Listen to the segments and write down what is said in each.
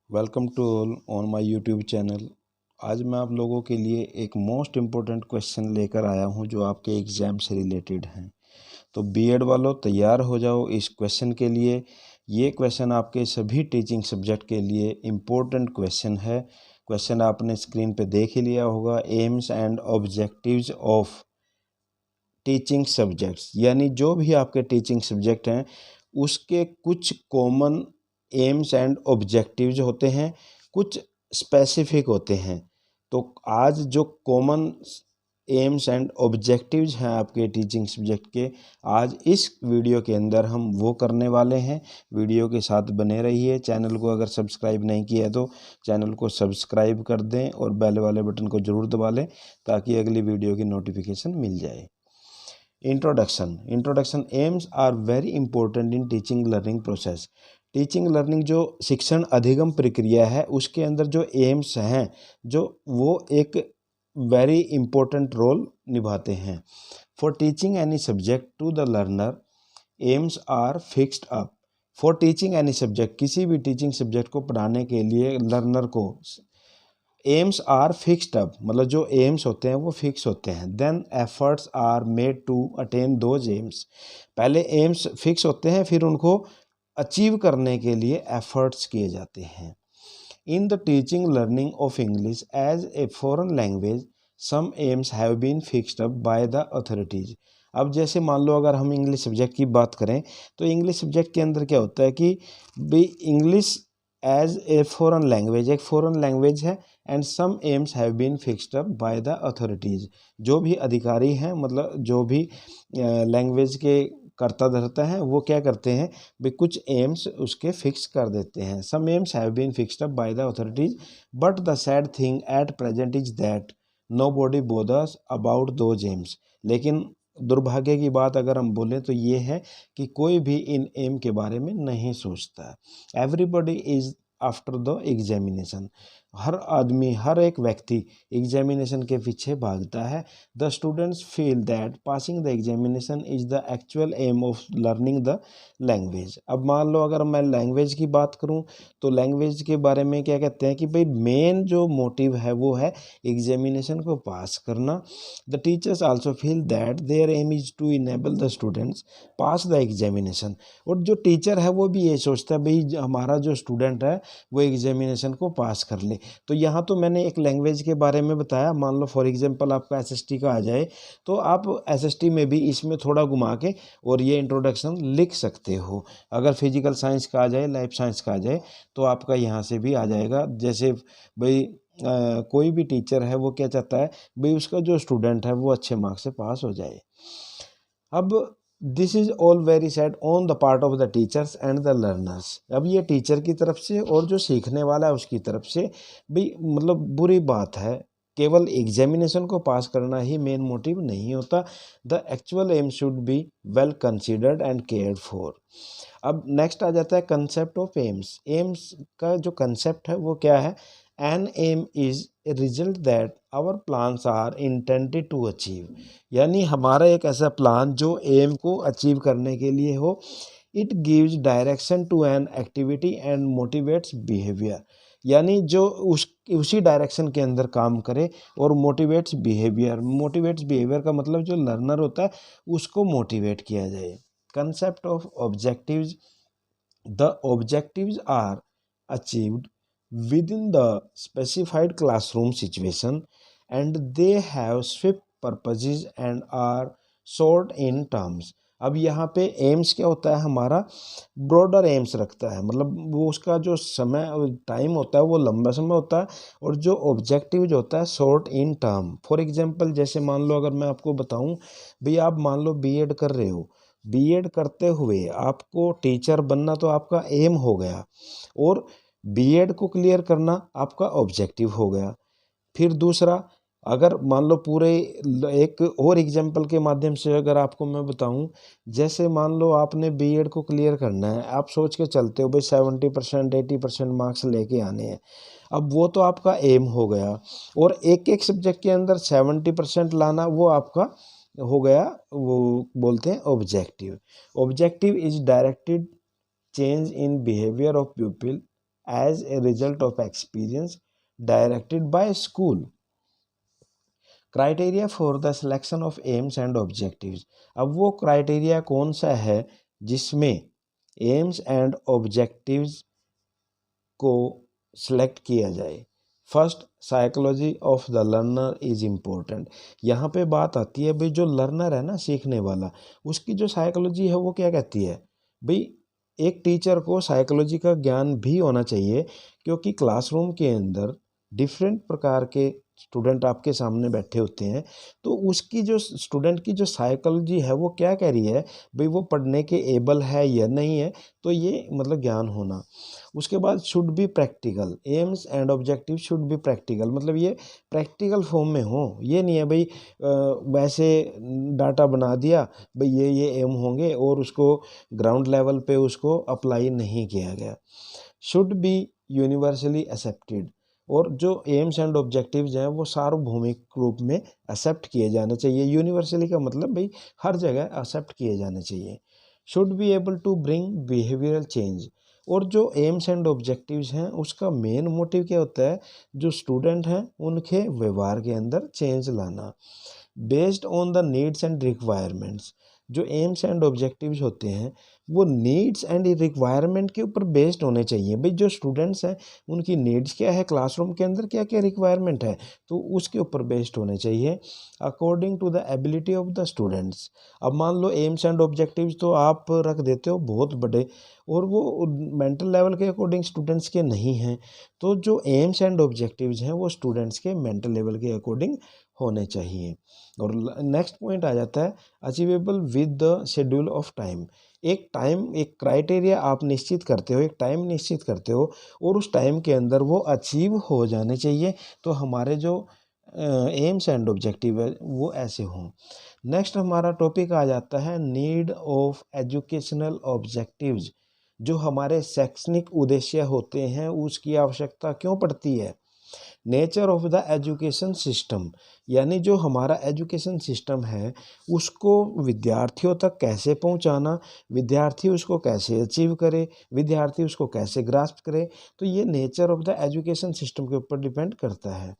Welcome to all on my YouTube channel. आज मैं आप लोगों के लिए एक मोस्ट इम्पोर्टेंट क्वेश्चन लेकर आया हूं जो आपके एग्ज़ाम से रिलेटेड हैं। तो बीएड वालों तैयार हो जाओ इस क्वेश्चन के लिए। ये क्वेश्चन आपके सभी टीचिंग सब्जेक्ट के लिए इम्पोर्टेंट क्वेश्चन है। क्वेश्चन आपने स्क्रीन पे देख ही लिया होगा, AIIMS and objectives of teaching subjects, यानी जो भी आपके टीचिंग सब्जेक्ट हैं उसके कुछ कॉमन एम्स एंड ऑब्जेक्टिव्स होते हैं, कुछ स्पेसिफिक होते हैं। तो आज जो कॉमन एम्स एंड ऑब्जेक्टिव्स हैं आपके टीचिंग सब्जेक्ट के, आज इस वीडियो के अंदर हम वो करने वाले हैं। वीडियो के साथ बने रहिए। चैनल को अगर सब्सक्राइब नहीं किया तो चैनल को सब्सक्राइब कर दें और बेल वाले बटन को ज़रूर दबा लें ताकि अगली वीडियो की नोटिफिकेशन मिल जाए। Introduction aims are very important in teaching learning process. Teaching learning जो शिक्षण अधिगम प्रक्रिया है उसके अंदर जो एम्स हैं जो वो एक वेरी इंपॉर्टेंट रोल निभाते हैं। For teaching any subject to the learner aims are fixed up. For teaching any subject, किसी भी टीचिंग सब्जेक्ट को पढ़ाने के लिए लर्नर को एम्स आर फिक्स्ड अप, मतलब जो एम्स होते हैं वो फिक्स होते हैं। Then efforts are made to attain those aims. पहले एम्स फिक्स होते हैं, फिर उनको अचीव करने के लिए एफर्ट्स किए जाते हैं। In the teaching learning of English as a foreign language some aims have been fixed up by the authorities. अब जैसे मान लो अगर हम इंग्लिश सब्जेक्ट की बात करें तो इंग्लिश सब्जेक्ट के अंदर क्या होता है कि भाई English as a foreign language एक फॉरेन लैंग्वेज है and some aims have been fixed up by the authorities. जो भी अधिकारी हैं, मतलब जो भी लैंग्वेज के करता धरता है, वो क्या करते हैं भी कुछ एम्स उसके फिक्स कर देते हैं। Some aims have been fixed up by the authorities but the sad thing at present is that nobody bothers about those aims. लेकिन दुर्भाग्य की बात अगर हम बोलें तो ये है कि कोई भी इन एम के बारे में नहीं सोचता। Everybody is after the examination. हर आदमी, हर एक व्यक्ति एग्जामिनेशन के पीछे भागता है। The students feel that passing the examination is the actual aim of learning the language. अब मान लो अगर मैं लैंग्वेज की बात करूं तो लैंग्वेज के बारे में क्या कहते हैं कि भाई मेन जो मोटिव है वो है एग्जामिनेशन को पास करना। The teachers also feel that their aim is to enable the students pass the examination. और जो टीचर है वो भी ये सोचता है भाई हमारा जो स्टूडेंट है वो एग्जामिनेशन को पास कर ले। तो यहाँ तो मैंने एक लैंग्वेज के बारे में बताया। मान लो फॉर एग्जांपल आपका एसएसटी का आ जाए तो आप एसएसटी में भी इसमें थोड़ा घुमा के और ये इंट्रोडक्शन लिख सकते हो। अगर फिजिकल साइंस का आ जाए, लाइफ साइंस का आ जाए तो आपका यहाँ से भी आ जाएगा। जैसे भाई कोई भी टीचर है वो क्या चाहता है भाई उसका जो स्टूडेंट है वो अच्छे मार्क्स से पास हो जाए। अब this is all very sad on the part of the teachers and the learners. अब ये टीचर की तरफ से और जो सीखने वाला है उसकी तरफ से भी मतलब बुरी बात है। केवल एग्जामिनेशन को पास करना ही मेन मोटिव नहीं होता। The actual aim should be well considered and cared for. अब नेक्स्ट आ जाता है कंसेप्ट ऑफ एम्स। एम्स का जो कंसेप्ट है वो क्या है? An aim is a result that our plans are intended to achieve. यानी हमारा एक ऐसा प्लान जो एम को अचीव करने के लिए हो। It gives direction to an activity and motivates behaviour. यानी जो उसी डायरेक्शन के अंदर काम करे और मोटिवेट्स बिहेवियर। मोटिवेट्स बिहेवियर का मतलब जो लर्नर होता है उसको मोटिवेट किया जाए। Concept of objectives. The objectives are achieved within the specified classroom situation and they have swift purposes and are short in terms। अब यहाँ पे एम्स क्या होता है हमारा? ब्रॉडर एम्स रखता है, मतलब वो उसका जो समय टाइम होता है वो लंबा समय होता है और जो ऑब्जेक्टिव जो होता है short in term. For example जैसे मान लो अगर मैं आपको बताऊं भाई आप मान लो बीएड कर रहे हो, बीएड करते हुए आपको टीचर बनना तो आपका एम हो गया और बीएड को क्लियर करना आपका ऑब्जेक्टिव हो गया। फिर दूसरा, अगर मान लो पूरे एक और एग्जांपल के माध्यम से अगर आपको मैं बताऊं, जैसे मान लो आपने बीएड को क्लियर करना है, आप सोच के चलते हो भाई 70% 80% मार्क्स लेके आने हैं। अब वो तो आपका एम हो गया और एक एक सब्जेक्ट के अंदर 70% लाना वो आपका हो गया, वो बोलते हैं objective. Objective is directed change in behaviour of people as a result of experience directed by school. Criteria for the selection of AIIMS and objectives. अब वो क्राइटेरिया कौन सा है जिसमें एम्स एंड ऑब्जेक्टिव्स को सिलेक्ट किया जाए। First, psychology of the learner is important. यहाँ पे बात आती है भाई जो लर्नर है ना, सीखने वाला, उसकी जो साइकोलॉजी है वो क्या कहती है भाई। एक टीचर को साइकोलॉजी का ज्ञान भी होना चाहिए, क्योंकि क्लासरूम के अंदर डिफरेंट प्रकार के स्टूडेंट आपके सामने बैठे होते हैं, तो उसकी जो स्टूडेंट की जो साइकोलॉजी है वो क्या कह रही है भाई, वो पढ़ने के एबल है या नहीं है, तो ये मतलब ज्ञान होना। उसके बाद should be practical, AIIMS and objective should be practical, मतलब ये प्रैक्टिकल फॉर्म में हो। ये नहीं है भाई वैसे डाटा बना दिया भाई ये एम होंगे और उसको ग्राउंड लेवल पे उसको अप्लाई नहीं किया गया। शुड बी यूनिवर्सली एक्सेप्टेड, और जो एम्स एंड ऑब्जेक्टिव्स हैं वो सार्वभौमिक रूप में एक्सेप्ट किए जाने चाहिए। यूनिवर्सली का मतलब भाई हर जगह एक्सेप्ट किए जाने चाहिए। Should be able to bring behavioural change, और जो एम्स एंड ऑब्जेक्टिव्स हैं उसका मेन मोटिव क्या होता है, जो स्टूडेंट हैं उनके व्यवहार के अंदर चेंज लाना। Based on the needs and requirements, जो एम्स एंड ऑब्जेक्टिव्स होते हैं वो नीड्स एंड रिक्वायरमेंट के ऊपर बेस्ड होने चाहिए। भाई जो स्टूडेंट्स हैं उनकी नीड्स क्या है, क्लासरूम के अंदर क्या क्या रिक्वायरमेंट है, तो उसके ऊपर बेस्ड होने चाहिए according to the ability of the students. अब मान लो एम्स एंड ऑब्जेक्टिव्स तो आप रख देते हो बहुत बड़े, और वो मेंटल लेवल के अकॉर्डिंग स्टूडेंट्स के नहीं हैं, तो जो एम्स एंड ऑब्जेक्टिव्स हैं वो स्टूडेंट्स के मेंटल लेवल के अकॉर्डिंग होने चाहिए। और नेक्स्ट पॉइंट आ जाता है achievable with the schedule of time. एक टाइम, एक क्राइटेरिया आप निश्चित करते हो, एक टाइम निश्चित करते हो, और उस टाइम के अंदर वो अचीव हो जाने चाहिए, तो हमारे जो एम्स एंड ऑब्जेक्टिव है वो ऐसे हों। नेक्स्ट हमारा टॉपिक आ जाता है नीड ऑफ एजुकेशनल ऑब्जेक्टिव्स। जो हमारे शैक्षणिक उद्देश्य होते हैं उसकी आवश्यकता क्यों पड़ती है। Nature of the education system, यानी जो हमारा एजुकेशन सिस्टम है उसको विद्यार्थियों तक कैसे पहुंचाना, विद्यार्थी उसको कैसे अचीव करे, विद्यार्थी उसको कैसे ग्रास्प करे, तो ये nature of the education system के ऊपर डिपेंड करता है।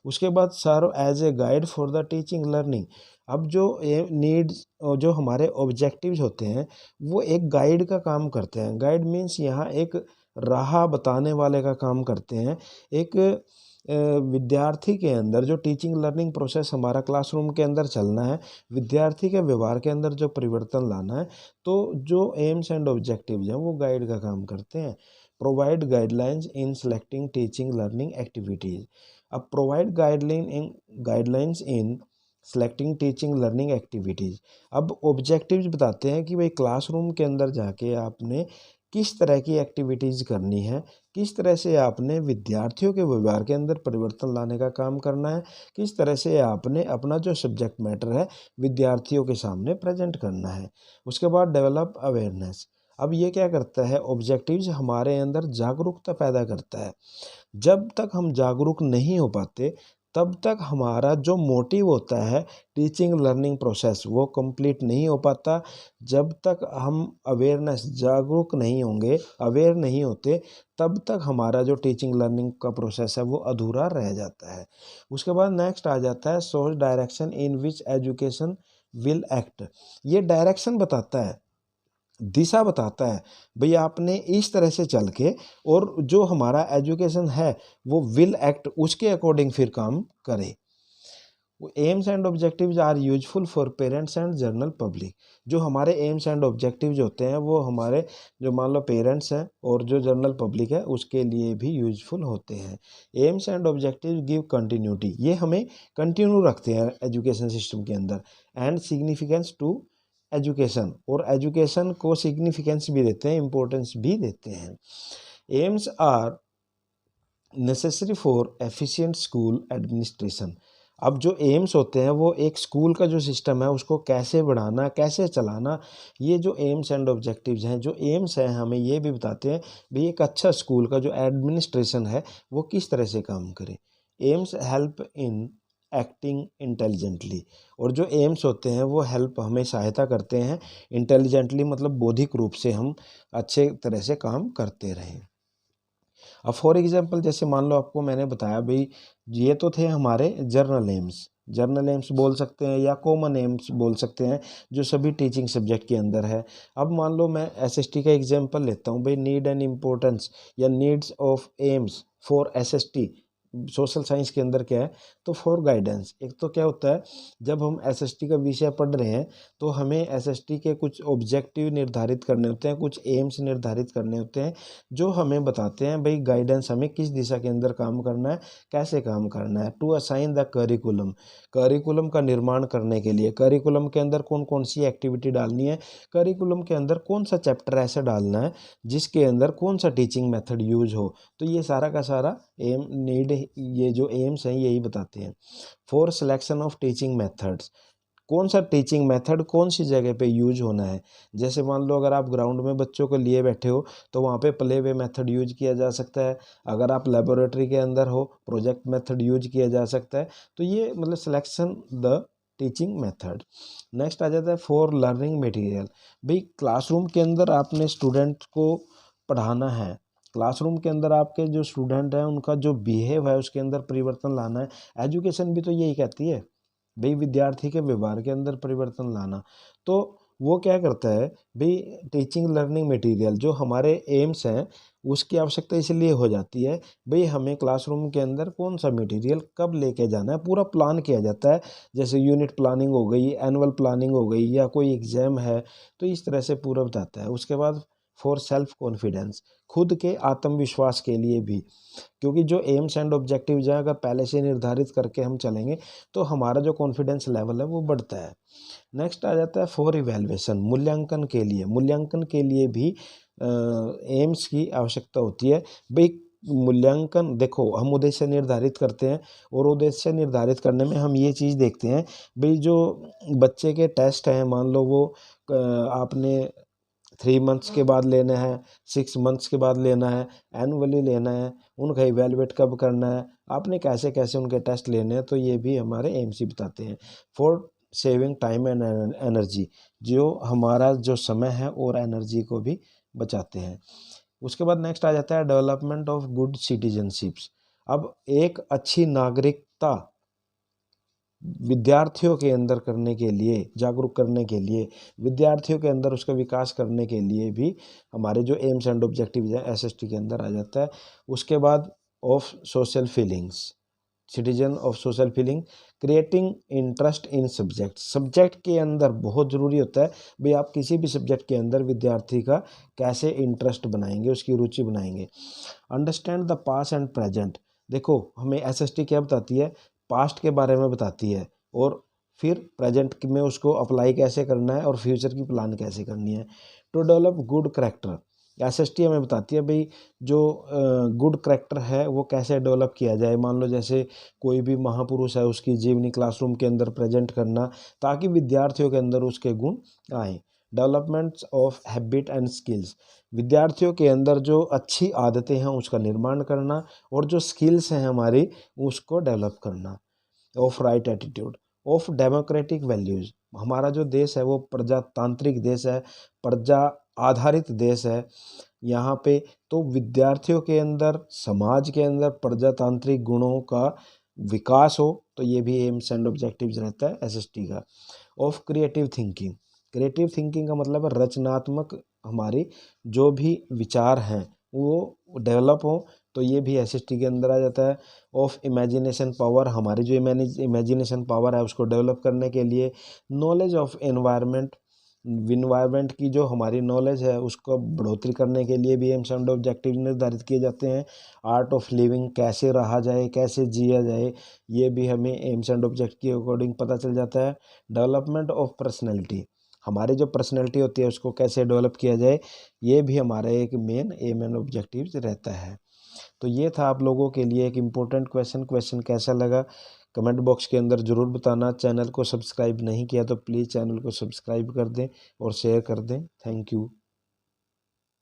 उसके बाद serve as a guide for the teaching learning. अब जो नीड्स, जो हमारे ऑब्जेक्टिव्स होते हैं वो एक गाइड का काम करते हैं। गाइड मीन्स यहाँ एक राह बताने वाले का काम करते हैं। एक विद्यार्थी के अंदर जो टीचिंग लर्निंग प्रोसेस हमारा क्लासरूम के अंदर चलना है, विद्यार्थी के व्यवहार के अंदर जो परिवर्तन लाना है, तो जो एम्स एंड ऑब्जेक्टिव्स हैं वो गाइड का काम करते हैं। Provide guidelines in selecting teaching learning activities. अब provide guidelines in selecting teaching learning activities. अब ऑब्जेक्टिव्स बताते हैं कि भाई क्लासरूम के अंदर जाके आपने किस तरह की एक्टिविटीज़ करनी है, किस तरह से आपने विद्यार्थियों के व्यवहार के अंदर परिवर्तन लाने का काम करना है, किस तरह से आपने अपना जो सब्जेक्ट मैटर है विद्यार्थियों के सामने प्रेजेंट करना है। उसके बाद डेवलप अवेयरनेस। अब ये क्या करता है, ऑब्जेक्टिव्स हमारे अंदर जागरूकता पैदा करता है। जब तक हम जागरूक नहीं हो पाते तब तक हमारा जो मोटिव होता है टीचिंग लर्निंग प्रोसेस वो कंप्लीट नहीं हो पाता। जब तक हम अवेयरनेस, जागरूक नहीं होंगे, अवेयर नहीं होते, तब तक हमारा जो टीचिंग लर्निंग का प्रोसेस है वो अधूरा रह जाता है। उसके बाद नेक्स्ट आ जाता है सोच direction in which education will act. ये डायरेक्शन बताता है, दिशा बताता है भाई आपने इस तरह से चल के, और जो हमारा एजुकेशन है वो विल एक्ट उसके अकॉर्डिंग फिर काम करे। Aims and objectives are useful for parents and general public. जो हमारे एम्स एंड ऑब्जेक्टिव्स होते हैं वो हमारे जो मान लो पेरेंट्स हैं और जो जनरल पब्लिक है उसके लिए भी यूजफुल होते हैं। Aims and objective give continuity, ये हमें कंटिन्यू रखते हैं एजुकेशन सिस्टम के अंदर, एंड सिग्निफिकेंस टू एजुकेशन, और एजुकेशन को सिग्निफिकेंस भी देते हैं, इम्पोर्टेंस भी देते हैं। Aims are necessary for efficient school administration. अब जो एम्स होते हैं वो एक स्कूल का जो सिस्टम है उसको कैसे बढ़ाना, कैसे चलाना, ये जो एम्स एंड ऑब्जेक्टिव्स हैं, जो एम्स हैं हमें ये भी बताते हैं भाई एक अच्छा स्कूल का जो एडमिनिस्ट्रेशन है वो किस तरह से काम करे। AIIMS help in acting intelligently, और जो एम्स होते हैं वो हेल्प, हमें सहायता करते हैं इंटेलिजेंटली, मतलब बौद्धिक रूप से हम अच्छे तरह से काम करते रहें। अब फॉर एग्जांपल जैसे मान लो आपको मैंने बताया भाई, ये तो थे हमारे जर्नल एम्स बोल सकते हैं या कॉमन एम्स बोल सकते हैं, जो सभी टीचिंग सब्जेक्ट के अंदर है। अब मान लो मैं एसएसटी का एग्जांपल लेता हूँ भाई, नीड एंड इम्पोर्टेंस या needs of AIIMS for SST social science के अंदर क्या है, तो फॉर गाइडेंस। एक तो क्या होता है, जब हम एसएसटी का विषय पढ़ रहे हैं तो हमें एसएसटी के कुछ ऑब्जेक्टिव निर्धारित करने होते हैं, कुछ एम्स निर्धारित करने होते हैं, जो हमें बताते हैं भाई गाइडेंस हमें किस दिशा के अंदर काम करना है, कैसे काम करना है। To assign the curriculum, curriculum का निर्माण करने के लिए करिकुलम के अंदर कौन कौन सी एक्टिविटी डालनी है, करिकुलम के अंदर कौन सा चैप्टर ऐसा डालना है जिसके अंदर कौन सा टीचिंग मेथड यूज हो। तो ये सारा का सारा एम नीड, ये जो एम्स हैं यही बताते हैं। For selection of teaching methods, कौन सा टीचिंग मेथड कौन सी जगह पे यूज होना है। जैसे मान लो अगर आप ग्राउंड में बच्चों को लिए बैठे हो तो वहाँ पे प्ले वे मेथड यूज किया जा सकता है। अगर आप लेबोरेटरी के अंदर हो, प्रोजेक्ट मेथड यूज किया जा सकता है। तो ये मतलब selection the teaching method. Next आ जाता है फॉर लर्निंग मटेरियल। भाई क्लासरूम के अंदर आपने स्टूडेंट को पढ़ाना है, क्लासरूम के अंदर आपके जो स्टूडेंट हैं उनका जो बिहेव है उसके अंदर परिवर्तन लाना है। एजुकेशन भी तो यही कहती है भाई, विद्यार्थी के व्यवहार के अंदर परिवर्तन लाना। तो वो क्या करता है भाई, टीचिंग लर्निंग मटेरियल जो हमारे एम्स हैं उसकी आवश्यकता इसलिए हो जाती है भाई, हमें क्लासरूम के अंदर कौन सा मटेरियल कब लेके जाना है, पूरा प्लान किया जाता है। जैसे यूनिट प्लानिंग हो गई, एनुअल प्लानिंग हो गई, या कोई एग्जाम है, तो इस तरह से पूरा बताता है। उसके बाद फॉर सेल्फ कॉन्फिडेंस, खुद के आत्मविश्वास के लिए भी, क्योंकि जो एम्स एंड ऑब्जेक्टिव्स हैं अगर पहले से निर्धारित करके हम चलेंगे तो हमारा जो कॉन्फिडेंस लेवल है वो बढ़ता है। नेक्स्ट आ जाता है फॉर इवैल्यूएशन, मूल्यांकन के लिए। मूल्यांकन के लिए भी एम्स की आवश्यकता होती है भाई। मूल्यांकन देखो, हम उद्देश्य निर्धारित करते हैं और उद्देश्य निर्धारित करने में हम ये चीज़ देखते हैं भाई, जो बच्चे के टेस्ट हैं मान लो वो आपने 3 मंथ्स के बाद लेना है, 6 मंथ्स के बाद लेना है, एनुअली लेना है, उनका इवेलुएट कब करना है, आपने कैसे कैसे उनके टेस्ट लेने हैं। तो ये भी हमारे एमसी बताते हैं। For saving time and energy, जो हमारा जो समय है और एनर्जी को भी बचाते हैं। उसके बाद नेक्स्ट आ जाता है डेवलपमेंट ऑफ गुड सिटीजनशिप्स। अब एक अच्छी नागरिकता विद्यार्थियों के अंदर करने के लिए, जागरूक करने के लिए, विद्यार्थियों के अंदर उसका विकास करने के लिए भी हमारे जो एम्स एंड ऑब्जेक्टिव है एसएसटी के अंदर आ जाता है। उसके बाद of social feelings, citizen of social feeling, creating interest in subject. Subject के अंदर बहुत ज़रूरी होता है भाई, आप किसी भी सब्जेक्ट के अंदर विद्यार्थी का कैसे इंटरेस्ट बनाएंगे, उसकी रुचि बनाएंगे। Understand the past and present, देखो हमें एसएसटी क्या बताती है, पास्ट के बारे में बताती है और फिर प्रेजेंट में उसको अप्लाई कैसे करना है और फ्यूचर की प्लान कैसे करनी है। To develop good character, SST हमें बताती है भाई जो गुड करेक्टर है वो कैसे डेवलप किया जाए। मान लो जैसे कोई भी महापुरुष है उसकी जीवनी क्लासरूम के अंदर प्रेजेंट करना ताकि विद्यार्थियों के अंदर उसके गुण आए। Developments of habit and skills, विद्यार्थियों के अंदर जो अच्छी आदतें हैं उसका निर्माण करना और जो स्किल्स हैं हमारी उसको डेवलप करना। Of right attitude, of democratic values, हमारा जो देश है वो प्रजातांत्रिक देश है, प्रजा आधारित देश है। यहाँ पे तो विद्यार्थियों के अंदर, समाज के अंदर प्रजातांत्रिक गुणों का विकास हो, तो ये भी एम्स एंड ऑब्जेक्टिव्स रहता है एसएसटी का। Of creative thinking, creative thinking का मतलब है रचनात्मक, हमारी जो भी विचार हैं वो डेवलप हो, तो ये भी एसएसटी के अंदर आ जाता है। ऑफ इमेजिनेशन पावर, हमारी जो इमेजिनेशन पावर है उसको डेवलप करने के लिए। नॉलेज ऑफ एनवायरनमेंट, इन्वायरमेंट की जो हमारी नॉलेज है उसको बढ़ोतरी करने के लिए भी एम्स एंड ऑब्जेक्टिव निर्धारित किए जाते हैं। आर्ट ऑफ लिविंग, कैसे रहा जाए, कैसे जिया जाए, ये भी हमें एम्स एंड ऑब्जेक्ट के अकॉर्डिंग पता चल जाता है। डेवलपमेंट ऑफ पर्सनैलिटी, हमारी जो पर्सनैलिटी होती है उसको कैसे डेवलप किया जाए, ये भी हमारा एक मेन एम एंड ऑब्जेक्टिव रहता है। तो ये था आप लोगों के लिए एक इम्पोर्टेंट क्वेश्चन कैसा लगा कमेंट बॉक्स के अंदर ज़रूर बताना। चैनल को सब्सक्राइब नहीं किया तो प्लीज़ चैनल को सब्सक्राइब कर दें और शेयर कर दें। Thank you.